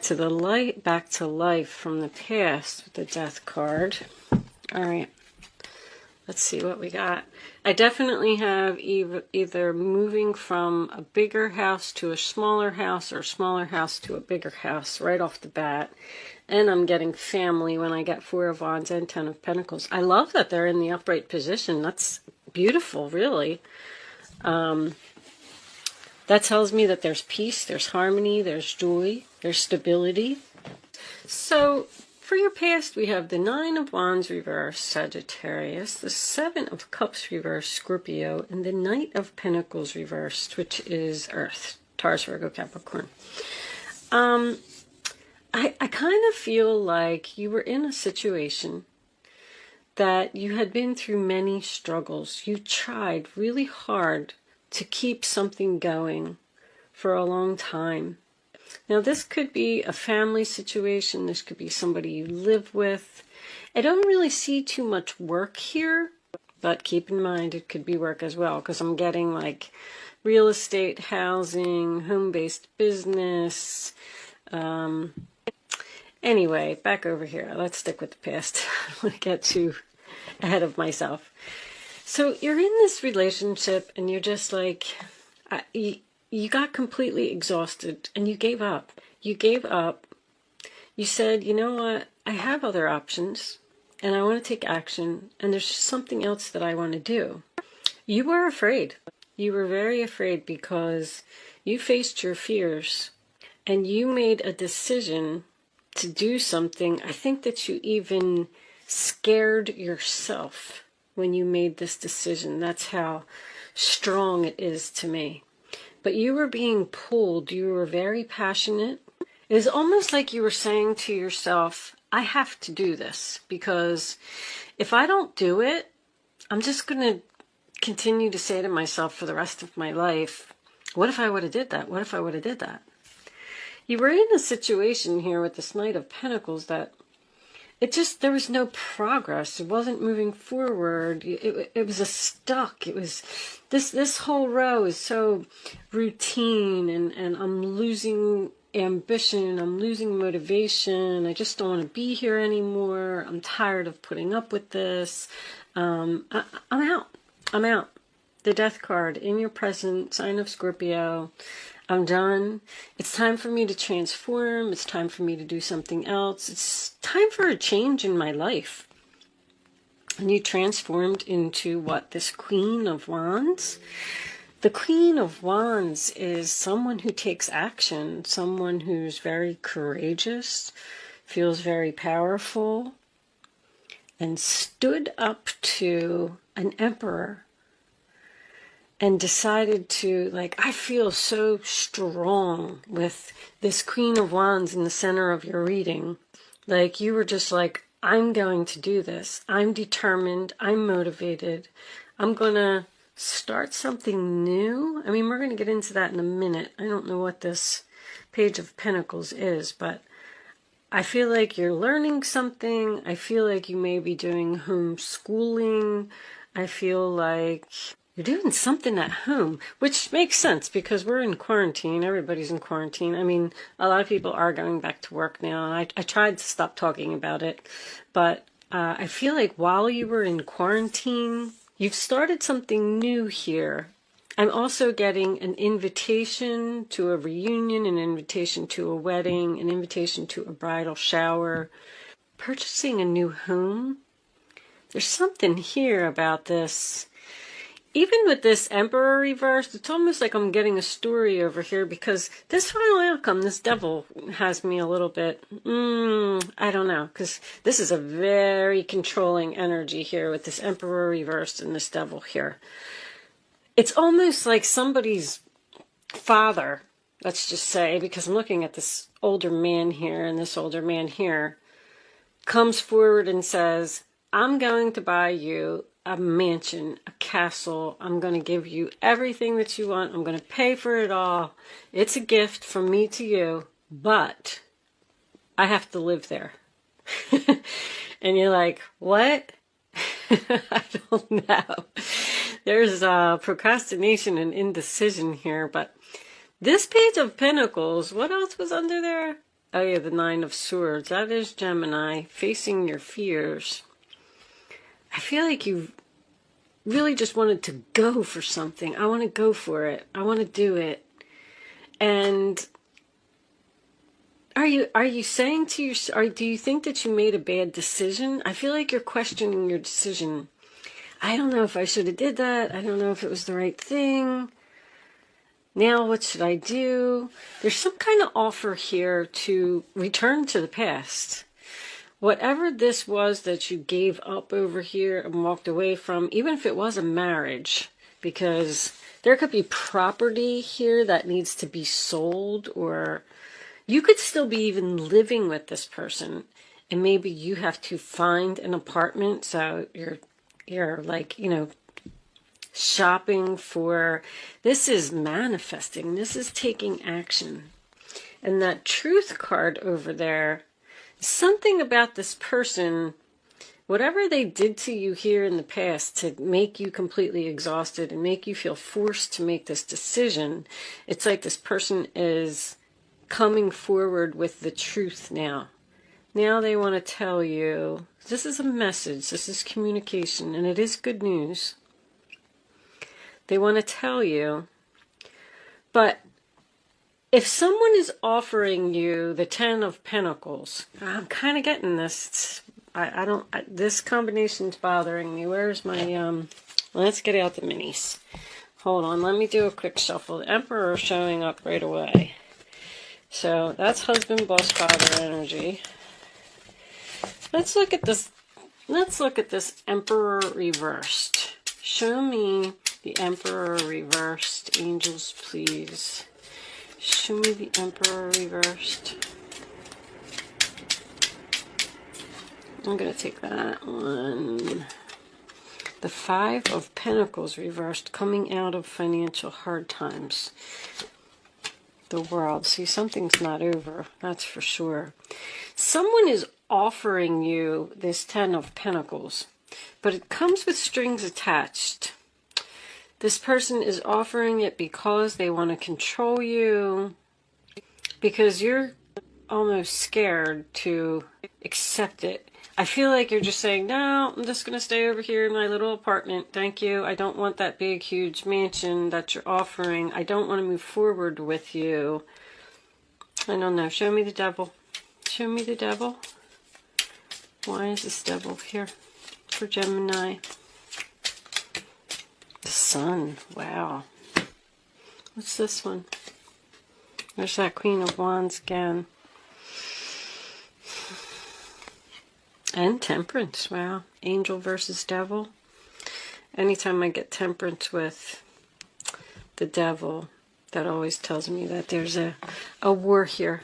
to the light, back to life from the past with the Death card. All right. Let's see what we got. I definitely have either moving from a bigger house to a smaller house or a smaller house to a bigger house right off the bat. And I'm getting family when I get Four of Wands and Ten of Pentacles. I love that they're in the upright position. That's beautiful, really. That tells me that there's peace, there's harmony, there's joy, there's stability. So for your past, we have the Nine of Wands reverse, Sagittarius, the Seven of Cups reverse, Scorpio, and the Knight of Pentacles reversed, which is Earth, Taurus, Virgo, Capricorn. I kind of feel like you were in a situation that you had been through many struggles. You tried really hard to keep something going for a long time. Now, this could be a family situation. This could be somebody you live with. I don't really see too much work here, but keep in mind it could be work as well, because I'm getting like real estate, housing, home-based business. Anyway, back over here. Let's stick with the past. I don't want to get too ahead of myself. So you're in this relationship and you're just like, you got completely exhausted and you gave up. You gave up. You said, you know what? I have other options and I want to take action, and there's just something else that I want to do. You were afraid. You were very afraid because you faced your fears and you made a decision to do something. I think that you even scared yourself when you made this decision. That's how strong it is to me. But you were being pulled. You were very passionate. It was almost like you were saying to yourself, I have to do this, because if I don't do it, I'm just going to continue to say to myself for the rest of my life, what if I would have did that? What if I would have did that? You were in a situation here with this Knight of Pentacles that there was no progress. It wasn't moving forward. It was a stuck. It was, this whole row is so routine, and I'm losing ambition. I'm losing motivation. I just don't want to be here anymore. I'm tired of putting up with this. I'm out. I'm out. The Death card in your present, sign of Scorpio. I'm done. It's time for me to transform. It's time for me to do something else. It's time for a change in my life. And you transformed into what? This Queen of Wands? The Queen of Wands is someone who takes action, someone who's very courageous, feels very powerful, and stood up to an emperor and decided to, like, I feel so strong with this Queen of Wands in the center of your reading. Like, you were just like, I'm going to do this. I'm determined. I'm motivated. I'm going to start something new. I mean, we're going to get into that in a minute. I don't know what this Page of Pentacles is, but I feel like you're learning something. I feel like you may be doing homeschooling. I feel like you're doing something at home, which makes sense because we're in quarantine. Everybody's in quarantine. I mean, a lot of people are going back to work now. I tried to stop talking about it, but I feel like while you were in quarantine, you've started something new here. I'm also getting an invitation to a reunion, an invitation to a wedding, an invitation to a bridal shower, purchasing a new home. There's something here about this. Even with this Emperor reversed, it's almost like I'm getting a story over here, because this final outcome, this Devil, has me a little bit, I don't know, because this is a very controlling energy here with this Emperor reversed and this Devil here. It's almost like somebody's father, let's just say, because I'm looking at this older man here, and this older man here comes forward and says, I'm going to buy you a mansion, a castle. I'm going to give you everything that you want. I'm going to pay for it all. It's a gift from me to you, but I have to live there. And you're like, what? I don't know. There's procrastination and indecision here, but this Page of Pentacles, what else was under there? Oh yeah, the Nine of Swords. That is Gemini, facing your fears. I feel like you really just wanted to go for something. I want to go for it. I want to do it. And are you saying to yourself, or do you think that you made a bad decision? I feel like you're questioning your decision. I don't know if I should have did that. I don't know if it was the right thing. Now what should I do? There's some kind of offer here to return to the past. Whatever this was that you gave up over here and walked away from, even if it was a marriage, because there could be property here that needs to be sold, or you could still be even living with this person, and maybe you have to find an apartment, so you're like, shopping for, this is manifesting, this is taking action. And that Truth card over there, something about this person, whatever they did to you here in the past to make you completely exhausted and make you feel forced to make this decision, it's like this person is coming forward with the truth now. Now they want to tell you, this is a message, this is communication, and it is good news. They want to tell you, but if someone is offering you the Ten of Pentacles, I'm kind of getting this. This combination's bothering me. Where's my, let's get out the minis. Hold on, let me do a quick shuffle. The Emperor showing up right away. So that's husband, boss, father energy. Let's look at this. Let's look at this Emperor reversed. Show me the Emperor reversed. Angels, please. Show me the Emperor reversed. I'm going to take that one. The Five of Pentacles reversed, coming out of financial hard times. The World. See, something's not over, that's for sure. Someone is offering you this Ten of Pentacles, but it comes with strings attached. This person is offering it because they want to control you, because you're almost scared to accept it. I feel like you're just saying, no, I'm just going to stay over here in my little apartment. Thank you. I don't want that big, huge mansion that you're offering. I don't want to move forward with you. I don't know. Show me the Devil. Show me the Devil. Why is this Devil here for Gemini? The Sun. Wow. What's this one? There's that Queen of Wands again. And Temperance. Wow. Angel versus Devil. Anytime I get Temperance with the Devil, that always tells me that there's a war here.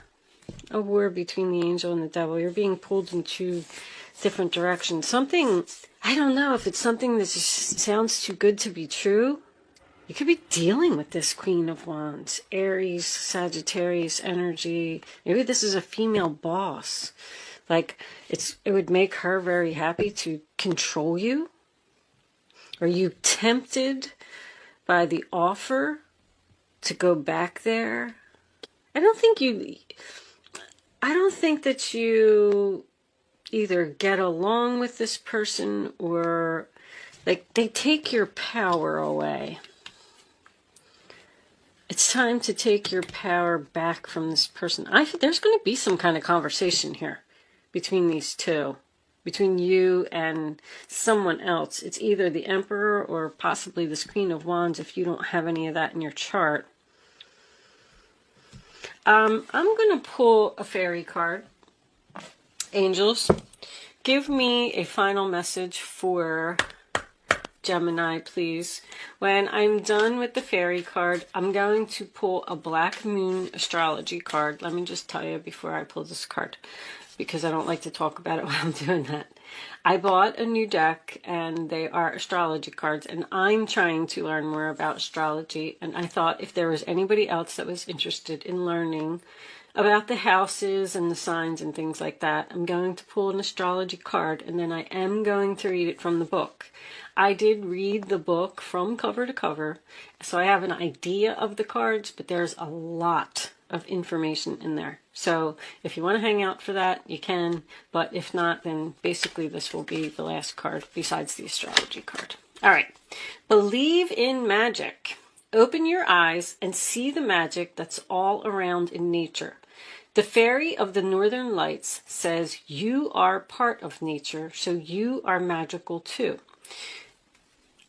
A war between the angel and the devil. You're being pulled in two different directions. Something, I don't know if it's something that just sounds too good to be true. You could be dealing with this Queen of Wands. Aries, Sagittarius energy. Maybe this is a female boss. Like, it would make her very happy to control you. Are you tempted by the offer to go back there? I don't think that you either get along with this person, or like they take your power away. It's time to take your power back from this person. There's going to be some kind of conversation here between these two, between you and someone else. It's either the Emperor or possibly this Queen of Wands if you don't have any of that in your chart. I'm going to pull a fairy card. Angels, give me a final message for Gemini, please. When I'm done with the fairy card, I'm going to pull a Black Moon astrology card. Let me just tell you before I pull this card, because I don't like to talk about it while I'm doing that. I bought a new deck, and they are astrology cards, and I'm trying to learn more about astrology, and I thought if there was anybody else that was interested in learning about the houses and the signs and things like that, I'm going to pull an astrology card, and then I am going to read it from the book. I did read the book from cover to cover, so I have an idea of the cards, but there's a lot of information in there. So if you want to hang out for that, you can. But if not, then basically this will be the last card besides the astrology card. All right. Believe in magic. Open your eyes and see the magic that's all around in nature. The fairy of the Northern Lights says you are part of nature, so you are magical too.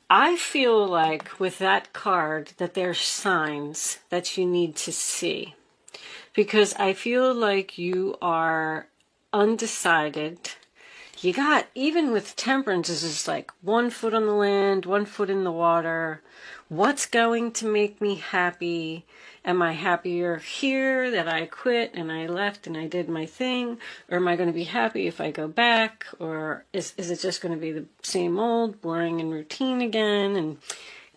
I feel like with that card that there's signs that you need to see, because I feel like you are undecided. You got, even with Temperance, is just like 1 foot on the land, 1 foot in the water. What's going to make me happy? Am I happier here that I quit and I left and I did my thing? Or am I going to be happy if I go back? Or is it just going to be the same old, boring and routine again? And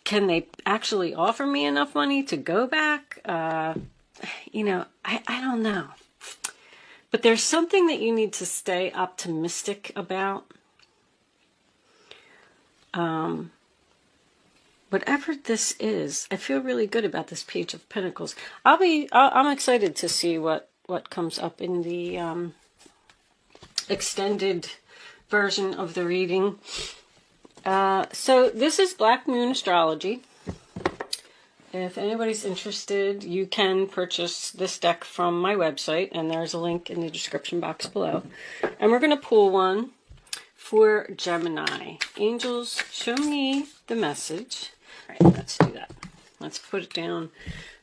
can they actually offer me enough money to go back? You know, I don't know. But there's something that you need to stay optimistic about. Whatever this is, I feel really good about this Page of Pentacles. I'm excited to see what comes up in the extended version of the reading. So this is Black Moon Astrology. If anybody's interested, you can purchase this deck from my website, and there's a link in the description box below. And we're going to pull one for Gemini. Angels, show me the message. All right, let's do that. Let's put it down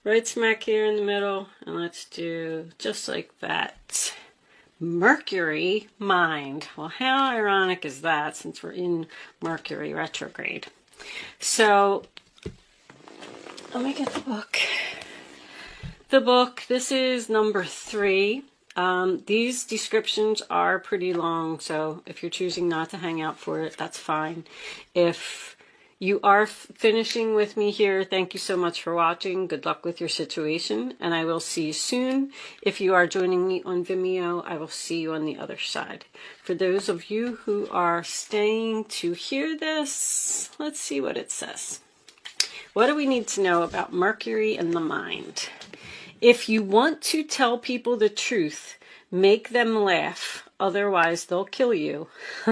right smack here in the middle, and let's do just like that. Mercury, mind. Well, how ironic is that, since we're in Mercury retrograde? So let me get the book. The book, this is number 3. These descriptions are pretty long, so if you're choosing not to hang out for it, that's fine. If you are finishing with me here, thank you so much for watching. Good luck with your situation, and I will see you soon. If you are joining me on Vimeo, I will see you on the other side. For those of you who are staying to hear this, let's see what it says. What do we need to know about Mercury and the mind? If you want to tell people the truth, make them laugh. Otherwise, they'll kill you.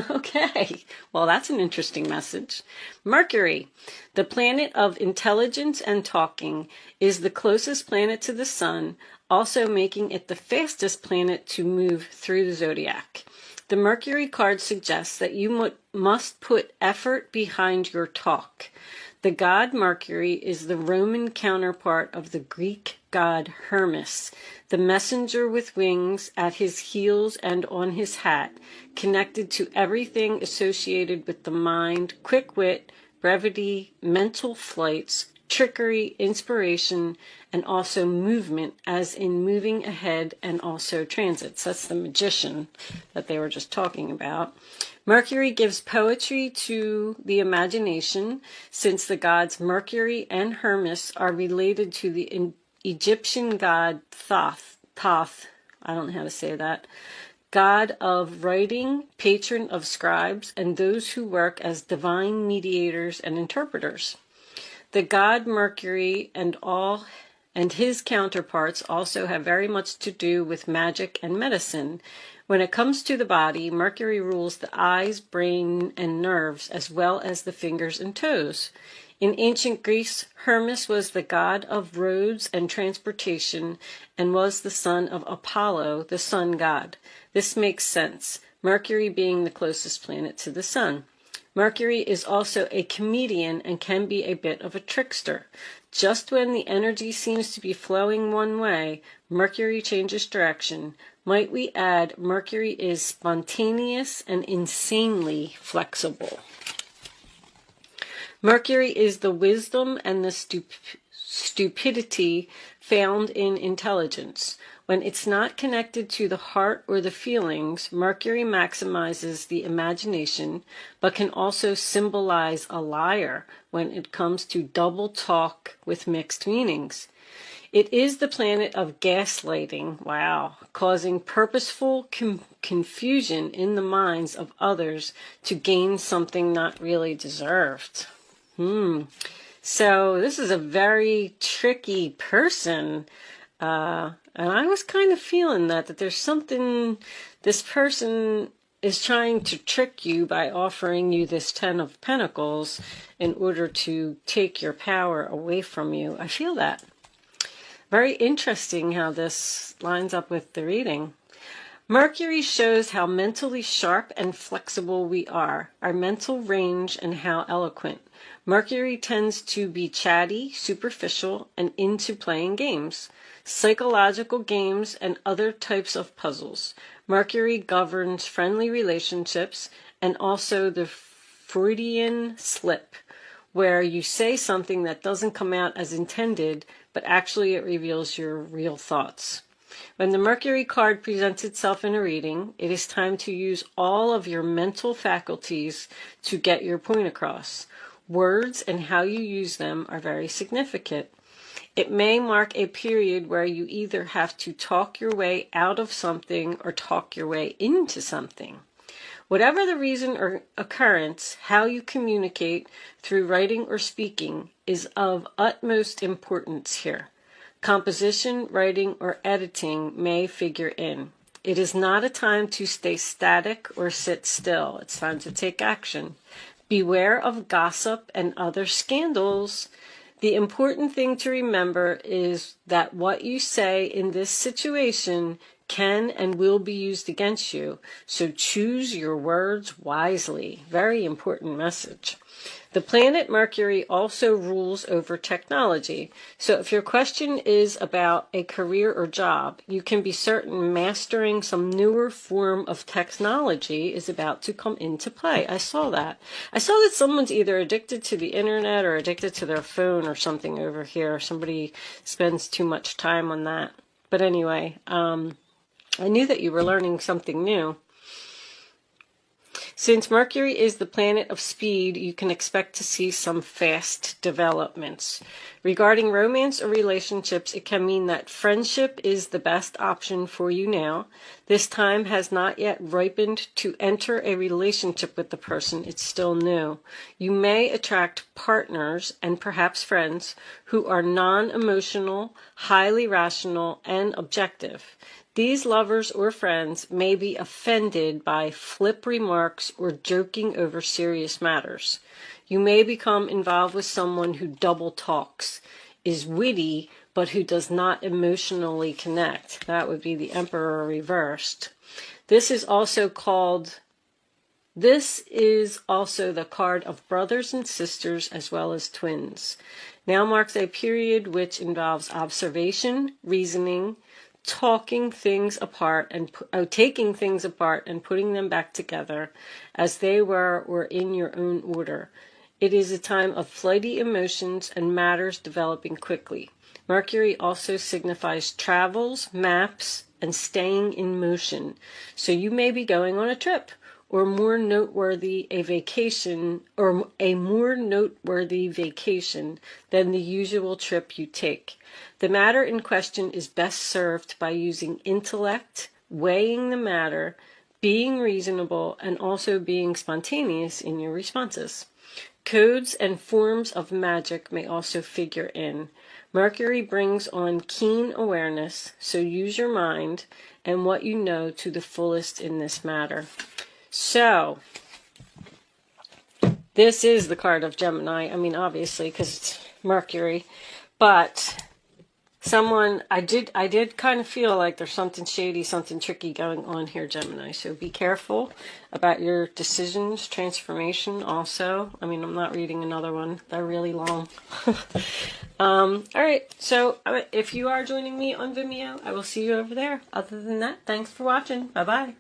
Okay, well, that's an interesting message. Mercury, the planet of intelligence and talking, is the closest planet to the sun, also making it the fastest planet to move through the zodiac. The Mercury card suggests that you must put effort behind your talk. The god Mercury is the Roman counterpart of the Greek god Hermes, the messenger with wings at his heels and on his hat, connected to everything associated with the mind, quick wit, brevity, mental flights, trickery, inspiration, and also movement, as in moving ahead, and also transits. That's the magician that they were just talking about. Mercury gives poetry to the imagination, since the gods Mercury and Hermes are related to the Egyptian god Thoth, I don't know how to say that, god of writing, patron of scribes, and those who work as divine mediators and interpreters. The god Mercury and his counterparts also have very much to do with magic and medicine. When it comes to the body, Mercury rules the eyes, brain, and nerves, as well as the fingers and toes. In ancient Greece, Hermes was the god of roads and transportation, and was the son of Apollo, the sun god. This makes sense, Mercury being the closest planet to the sun. Mercury is also a comedian and can be a bit of a trickster. Just when the energy seems to be flowing one way, Mercury changes direction. Might we add, Mercury is spontaneous and insanely flexible. Mercury is the wisdom and the stupidity found in intelligence. When it's not connected to the heart or the feelings, Mercury maximizes the imagination, but can also symbolize a liar when it comes to double talk with mixed meanings. It is the planet of gaslighting, wow, causing purposeful confusion in the minds of others to gain something not really deserved. So this is a very tricky person. And I was kind of feeling that there's something, this person is trying to trick you by offering you this 10 of Pentacles in order to take your power away from you. I feel that. Very interesting how this lines up with the reading. Mercury shows how mentally sharp and flexible we are, our mental range, and how eloquent. Mercury tends to be chatty, superficial, and into playing games, psychological games, and other types of puzzles. Mercury governs friendly relationships and also the Freudian slip, where you say something that doesn't come out as intended, but actually it reveals your real thoughts. When the Mercury card presents itself in a reading, it is time to use all of your mental faculties to get your point across. Words and how you use them are very significant. It may mark a period where you either have to talk your way out of something or talk your way into something. Whatever the reason or occurrence, how you communicate through writing or speaking is of utmost importance here. Composition, writing, or editing may figure in. It is not a time to stay static or sit still. It's time to take action. Beware of gossip and other scandals. The important thing to remember is that what you say in this situation can and will be used against you. So choose your words wisely. Very important message. The planet Mercury also rules over technology. So if your question is about a career or job, you can be certain mastering some newer form of technology is about to come into play. I saw that. I saw that someone's either addicted to the internet or addicted to their phone or something over here. Somebody spends too much time on that. But anyway, I knew that you were learning something new. Since Mercury is the planet of speed, you can expect to see some fast developments. Regarding romance or relationships, it can mean that friendship is the best option for you now. This time has not yet ripened to enter a relationship with the person. It's still new. You may attract partners and perhaps friends who are non-emotional, highly rational, and objective. These lovers or friends may be offended by flip remarks or joking over serious matters. You may become involved with someone who double talks, is witty, but who does not emotionally connect. That would be the Emperor reversed. This is also the card of brothers and sisters as well as twins. Now marks a period which involves observation, reasoning, taking things apart and putting them back together as they were or in your own order. It is a time of flighty emotions and matters developing quickly. Mercury also signifies travels, maps, and staying in motion. So you may be going on a trip or a more noteworthy vacation than the usual trip you take. The matter in question is best served by using intellect, weighing the matter, being reasonable, and also being spontaneous in your responses. Codes and forms of magic may also figure in. Mercury brings on keen awareness, so use your mind and what you know to the fullest in this matter. So, this is the card of Gemini. I mean, obviously, because it's Mercury. But I did kind of feel like there's something shady, something tricky going on here, Gemini. So be careful about your decisions, transformation also. I mean, I'm not reading another one. They're really long. All right. So if you are joining me on Vimeo, I will see you over there. Other than that, thanks for watching. Bye-bye.